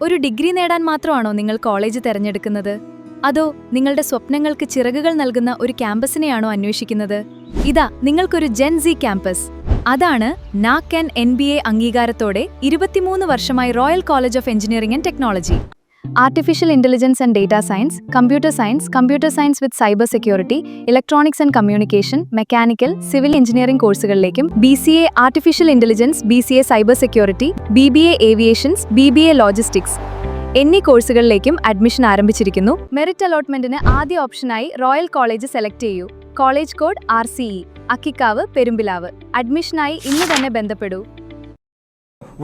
ഒരു ഡിഗ്രി നേടാൻ മാത്രമാണോ നിങ്ങൾ കോളേജ് തിരഞ്ഞെടുക്കുന്നത്? അതോ നിങ്ങളുടെ സ്വപ്നങ്ങൾക്ക് ചിറകുകൾ നൽകുന്ന ഒരു ക്യാമ്പസിനെയാണോ അന്വേഷിക്കുന്നത്? ഇതാ നിങ്ങൾക്കൊരു ജെൻ-സി ക്യാമ്പസ്. അതാണ് നാക് NBA അംഗീകാരത്തോടെ 23 വർഷമായി royal college of engineering and technology. Artificial intelligence and data science, computer science with cyber security, electronics and communication, mechanical, civil engineering കോഴ്സുകളിലേക്കും BCA artificial intelligence, BCA cyber security, BBA aviations, BBA logistics എന്നീ കോഴ്സുകളിലേക്കും admission ആരംഭിച്ചിരിക്കുന്നു. Merit അലോട്ട്മെന്റിന് ആദ്യ ഓപ്ഷനായി royal college select ചെയ്യൂ. College code RCE, Akkikkavu, Perumpilavu. അഡ്മിഷനായി ഇന്ന് തന്നെ ബന്ധപ്പെടൂ.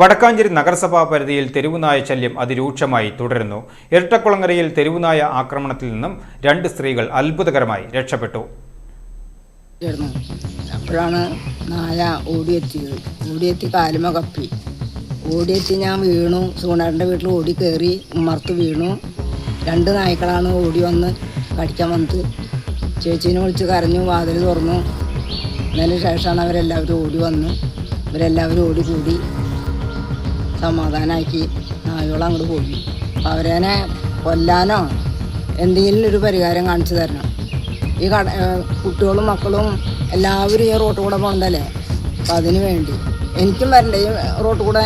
വടക്കാഞ്ചേരി നഗരസഭാ പരിധിയിൽ തെരുവുനായ ശല്യം അതിരൂക്ഷമായി തുടരുന്നു. ഇരട്ടക്കുളങ്ങരയിൽ തെരുവുനായ ആക്രമണത്തിൽ നിന്നും 2 സ്ത്രീകൾ അത്ഭുതകരമായി രക്ഷപ്പെട്ടു. അപ്പോഴാണ് നായ ഓടിയെത്തി കാലുമ കപ്പി ഓടിയെത്തി ഞാൻ വീണു. സൂണാറിൻ്റെ വീട്ടിൽ ഓടി കയറി ഉമ്മർത്ത് വീണു. 2 നായ്ക്കളാണ് ഓടി വന്ന് കടിക്കാൻ വന്നത്. ചേച്ചീനെ വിളിച്ച് കരഞ്ഞു, വാതിൽ തുറന്നു. അതിന് ശേഷമാണ് അവരെല്ലാവരും ഓടി വന്നു. ഇവരെല്ലാവരും ഓടി കൂടി സമാധാനമാക്കി നായോളം അങ്ങോട്ട് പോയി. അപ്പം അവരേനെ കൊല്ലാനോ എന്തെങ്കിലും ഒരു പരിഹാരം കാണിച്ചു തരണം. ഈ കുട്ടികളും മക്കളും എല്ലാവരും ഈ റോട്ടിൽ കൂടെ പോകണ്ടല്ലേ, അപ്പം അതിന് വേണ്ടി എനിക്കും വരണ്ടേ ഈ റോട്ടിൽ കൂടെ.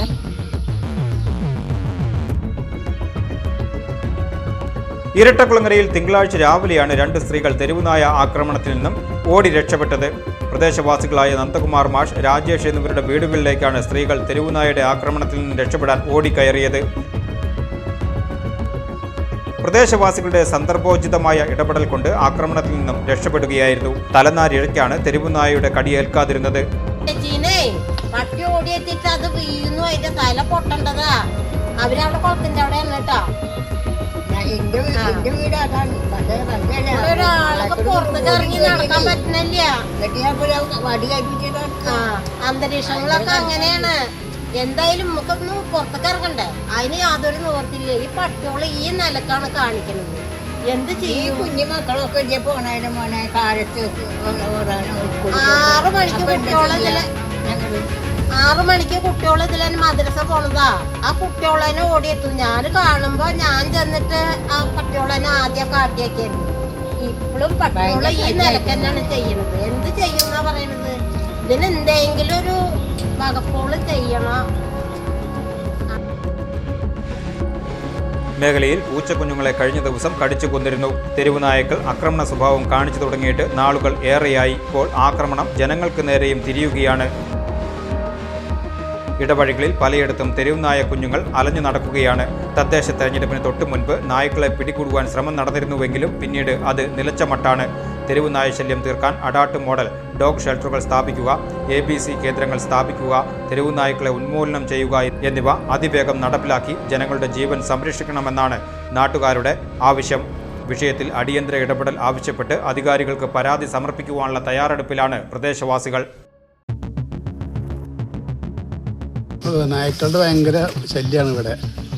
ഇരട്ടക്കുളങ്ങരയിൽ തിങ്കളാഴ്ച രാവിലെയാണ് 2 സ്ത്രീകൾ തെരുവുനായ ആക്രമണത്തിൽ നിന്നും ഓടി രക്ഷപ്പെട്ടത്. പ്രദേശവാസികളായ നന്ദകുമാർ മാഷ്, രാജേഷ് എന്നിവരുടെ വീടുകളിലേക്കാണ് സ്ത്രീകൾ തെരുവുനായയുടെ ആക്രമണത്തിൽ നിന്ന് രക്ഷപ്പെടാൻ ഓടിക്കയറിയത്. പ്രദേശവാസികളുടെ സന്ദർഭോചിതമായ ഇടപെടൽ കൊണ്ട് ആക്രമണത്തിൽ നിന്നും രക്ഷപ്പെടുകയായിരുന്നു. തലനാരിഴയ്ക്കാണ് തെരുവുനായയുടെ കടിയേൽക്കാതിരുന്നത്. അന്തരീക്ഷങ്ങളൊക്കെ അങ്ങനെയാണ്. എന്തായാലും നമുക്കൊന്നും പുറത്തേക്ക് ഇറങ്ങണ്ടേ, അതിന് യാതൊരു നിവർത്തില്ല. ഈ പട്ടികള് ഈ നിലക്കാണ് കാണിക്കുന്നത്. എന്ത് ചെയ്യും? കുഞ്ഞുമക്കളൊക്കെ 6 മണിക്ക് കുട്ടികളെ ഇതിലെ മദ്രസ പോണതാ. ആ കുട്ടികളെന്നെ ഓടിയെത്തും. ഞാൻ കാണുമ്പോ ഞാൻ ചെന്നിട്ട് ആ പട്ടികളെന്നെ ആദ്യം കാട്ടിയാക്കിയായിരുന്നു. ഇപ്പോഴും പട്ടികളെ ഈ നിലക്ക് തന്നെയാണ് ചെയ്യുന്നത്. എന്ത് ചെയ്യുന്ന പറയണത്? ഇതിന് എന്തെങ്കിലും ഒരു വകുപ്പുകൾ ചെയ്യണം. മേഖലയിൽ പൂച്ചക്കുഞ്ഞുങ്ങളെ കഴിഞ്ഞ ദിവസം കടിച്ചു കൊന്നിരുന്നു. തെരുവുനായകൾ ആക്രമണ സ്വഭാവം കാണിച്ചു തുടങ്ങിയിട്ട് നാളുകൾ ഏറെയായി. ഇപ്പോൾ ആക്രമണം ജനങ്ങൾക്ക് നേരെയും തിരിയുകയാണ്. ഇടവഴികളിൽ പലയിടത്തും തെരുവുനായ കുഞ്ഞുങ്ങൾ അലഞ്ഞു നടക്കുകയാണ്. തദ്ദേശ തെരഞ്ഞെടുപ്പിന് തൊട്ടു മുൻപ് നായ്ക്കളെ പിടികൂടുവാൻ ശ്രമം നടന്നിരുന്നുവെങ്കിലും പിന്നീട് അത് നിലച്ച മട്ടാണ്. തെരുവുനായ ശല്യം തീർക്കാൻ അഡാട്ട് മോഡൽ ഡോഗ് ഷെൽട്ടറുകൾ സ്ഥാപിക്കുക, ABC കേന്ദ്രങ്ങൾ സ്ഥാപിക്കുക, തെരുവുനായ്ക്കളെ ഉന്മൂലനം ചെയ്യുക എന്നിവ അതിവേഗം നടപ്പിലാക്കി ജനങ്ങളുടെ ജീവൻ സംരക്ഷിക്കണമെന്നാണ് നാട്ടുകാരുടെ ആവശ്യം. വിഷയത്തിൽ അടിയന്തര ഇടപെടൽ ആവശ്യപ്പെട്ട് അധികാരികൾക്ക് പരാതി സമർപ്പിക്കുവാനുള്ള തയ്യാറെടുപ്പിലാണ് പ്രദേശവാസികൾ. നായ്ക്കളുടെ ഭയങ്കര ശല്യമാണ് ഇവിടെ.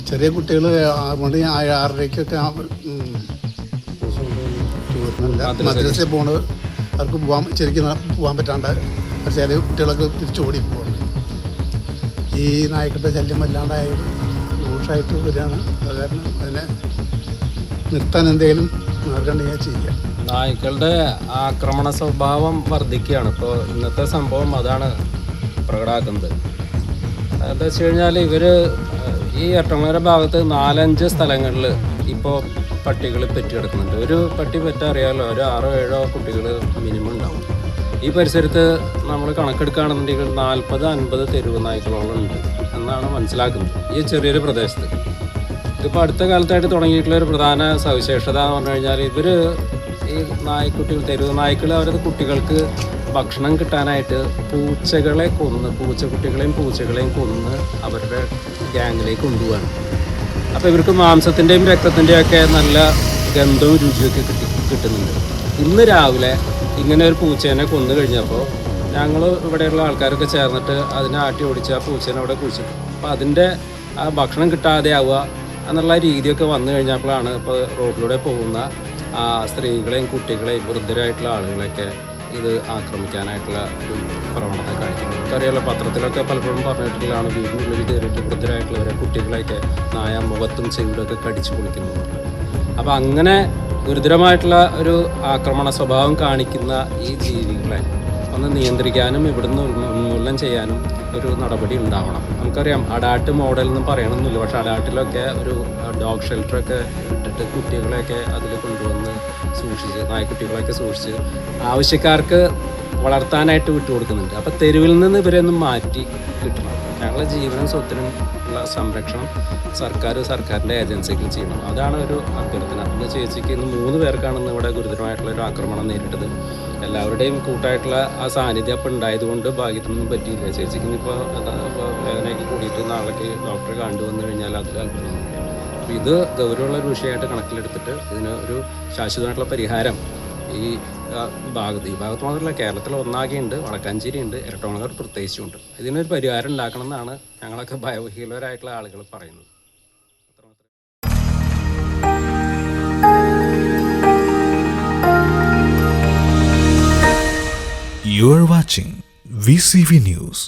ചെറിയ കുട്ടികൾ 6:30-6:30 മദ്രസയിൽ പോകുന്നത് അവർക്ക് ശരിക്കും പോകാൻ പറ്റാണ്ട് ചില കുട്ടികളൊക്കെ തിരിച്ചു ഓടി പോകുന്നുണ്ട്. ഈ നായ്ക്കളുടെ ശല്യം വല്ലാണ്ടായത് ദോഷമായിട്ട് വരികയാണ്. അത് കാരണം അതിനെ നിർത്താൻ എന്തെങ്കിലും മാർഗമുണ്ടെങ്കിൽ ചെയ്യുക. നായ്ക്കളുടെ ആക്രമണ സ്വഭാവം വർദ്ധിക്കുകയാണ്. ഇപ്പോൾ ഇന്നത്തെ സംഭവം അതാണ് പ്രകടമാക്കുന്നത്. എന്താ വെച്ച് കഴിഞ്ഞാൽ ഇവർ ഈ ഇരട്ടക്കുളങ്ങര ഭാഗത്ത് 4-5 സ്ഥലങ്ങളിൽ ഇപ്പോൾ പട്ടികൾ പെറ്റിക്കിടക്കുന്നുണ്ട്. ഒരു പട്ടി പെറ്ററിയാമല്ലോ, ഒരു 6-7 കുട്ടികൾ മിനിമം ഉണ്ടാവും. ഈ പരിസരത്ത് നമ്മൾ കണക്കെടുക്കുകയാണെന്നുണ്ടെങ്കിൽ 40-50 തെരുവ് നായ്ക്കളോളം ഉണ്ട് എന്നാണ് മനസ്സിലാക്കുന്നത് ഈ ചെറിയൊരു പ്രദേശത്ത്. ഇതിപ്പോൾ അടുത്ത കാലത്തായിട്ട് തുടങ്ങിയിട്ടുള്ള ഒരു പ്രധാന സവിശേഷത എന്ന് പറഞ്ഞു കഴിഞ്ഞാൽ ഇവർ ഈ നായ്ക്കുട്ടികൾ, തെരുവ് നായ്ക്കൾ അവരുടെ കുട്ടികൾക്ക് ഭക്ഷണം കിട്ടാനായിട്ട് പൂച്ചക്കുട്ടികളെയും പൂച്ചകളെയും കൊന്ന് അവരുടെ ഗ്യാങ്ങിലേക്ക് കൊണ്ടുപോവാണ്. അപ്പോൾ ഇവർക്ക് മാംസത്തിൻ്റെയും രക്തത്തിൻ്റെയും ഒക്കെ നല്ല ഗന്ധവും രുചിയൊക്കെ കിട്ടുന്നുണ്ട്. ഇന്ന് രാവിലെ ഇങ്ങനെ ഒരു പൂച്ചേനെ കൊന്നു കഴിഞ്ഞപ്പോൾ ഞങ്ങൾ ഇവിടെയുള്ള ആൾക്കാരൊക്കെ ചേർന്നിട്ട് അതിനെ ആട്ടി ഓടിച്ച് ആ പൂച്ചേനെ അവിടെ കുഴിച്ചിട്ടു. അപ്പോൾ അതിൻ്റെ ആ ഭക്ഷണം കിട്ടാതെ ആവുക എന്നുള്ള രീതിയൊക്കെ വന്നു കഴിഞ്ഞപ്പോഴാണ് ഇപ്പോൾ റോഡിലൂടെ പോകുന്ന സ്ത്രീകളെയും കുട്ടികളെയും വൃദ്ധരായിട്ടുള്ള ആളുകളെയൊക്കെ ഇത് ആക്രമിക്കാനായിട്ടുള്ള ഒരു പ്രവണത കാണിക്കുന്നത്. നമുക്കറിയാലോ, പത്രത്തിലൊക്കെ പലപ്പോഴും പറഞ്ഞിട്ടുള്ളതാണ് വീടിനുള്ളിൽ കയറിയിട്ട് വൃദ്ധരായിട്ടുള്ളവരെ കുട്ടികളെയൊക്കെ നായ മുഖത്തും ചെവിടൊക്കെ കടിച്ചു പൊളിക്കുന്നുണ്ട്. അപ്പോൾ അങ്ങനെ ഗുരുതരമായിട്ടുള്ള ഒരു ആക്രമണ സ്വഭാവം കാണിക്കുന്ന ഈ ജീവികളെ ഒന്ന് നിയന്ത്രിക്കാനും ഇവിടുന്ന് ഉന്മൂലനം ചെയ്യാനും ഒരു നടപടി ഉണ്ടാവണം. നമുക്കറിയാം, അഡാട്ട് മോഡൽ എന്ന് പറയണമെന്നില്ല, പക്ഷേ അഡാട്ടിലൊക്കെ ഒരു ഡോഗ് ഷെൽട്ടറൊക്കെ ഇട്ടിട്ട് കുട്ടികളെയൊക്കെ അതിൽ കൊണ്ടുവന്ന് സൂക്ഷിച്ച്, നായ്ക്കുട്ടികളെയൊക്കെ സൂക്ഷിച്ച് ആവശ്യക്കാർക്ക് വളർത്താനായിട്ട് വിട്ടുകൊടുക്കുന്നുണ്ട്. അപ്പോൾ തെരുവിൽ നിന്ന് ഇവരെയൊന്നും മാറ്റി കിട്ടണം. ഞങ്ങളുടെ ജീവനും സ്വത്തിനും ഉള്ള സംരക്ഷണം സർക്കാരിൻ്റെ ഏജൻസികൾ ചെയ്യണം. അതാണ് ഒരു അഭ്യർത്ഥന. ഇന്ന് ചേച്ചിക്ക് ഇന്ന് 3 പേർക്കാണ് ഇന്ന് ഇവിടെ ഗുരുതരമായിട്ടുള്ള ഒരു ആക്രമണം നേരിട്ടത്. എല്ലാവരുടെയും കൂട്ടായിട്ടുള്ള ആ സാന്നിധ്യം അപ്പം ഉണ്ടായതുകൊണ്ട് ഭാഗ്യത്തിനൊന്നും പറ്റിയില്ല. ചേച്ചിക്ക് ഇന്നിപ്പോൾ വേദനയൊക്കെ കൂടിയിട്ട് നാളേക്ക് ഡോക്ടറെ കണ്ടുവന്നു കഴിഞ്ഞാൽ അതിൽ അത്ഭുതമൊന്നുമില്ല. അപ്പോൾ ഇത് ഗൗരവമുള്ള ഒരു വിഷയമായിട്ട് കണക്കിലെടുത്തിട്ട് ഇതിന് ഒരു ശാശ്വതമായിട്ടുള്ള പരിഹാരം ഈ ഭാഗത്ത് മാത്രമല്ല കേരളത്തിൽ ഒന്നാകെയുണ്ട്, വടക്കാഞ്ചേരിയുണ്ട്, ഇരട്ടോണകർ പ്രത്യേകിച്ചുണ്ട്. ഇതിനൊരു പരിഹാരം ഉണ്ടാക്കണം എന്നാണ് ഞങ്ങളൊക്കെ ഭയവിഹീലരായിട്ടുള്ള ആളുകൾ പറയുന്നത്. You are watching VCV News.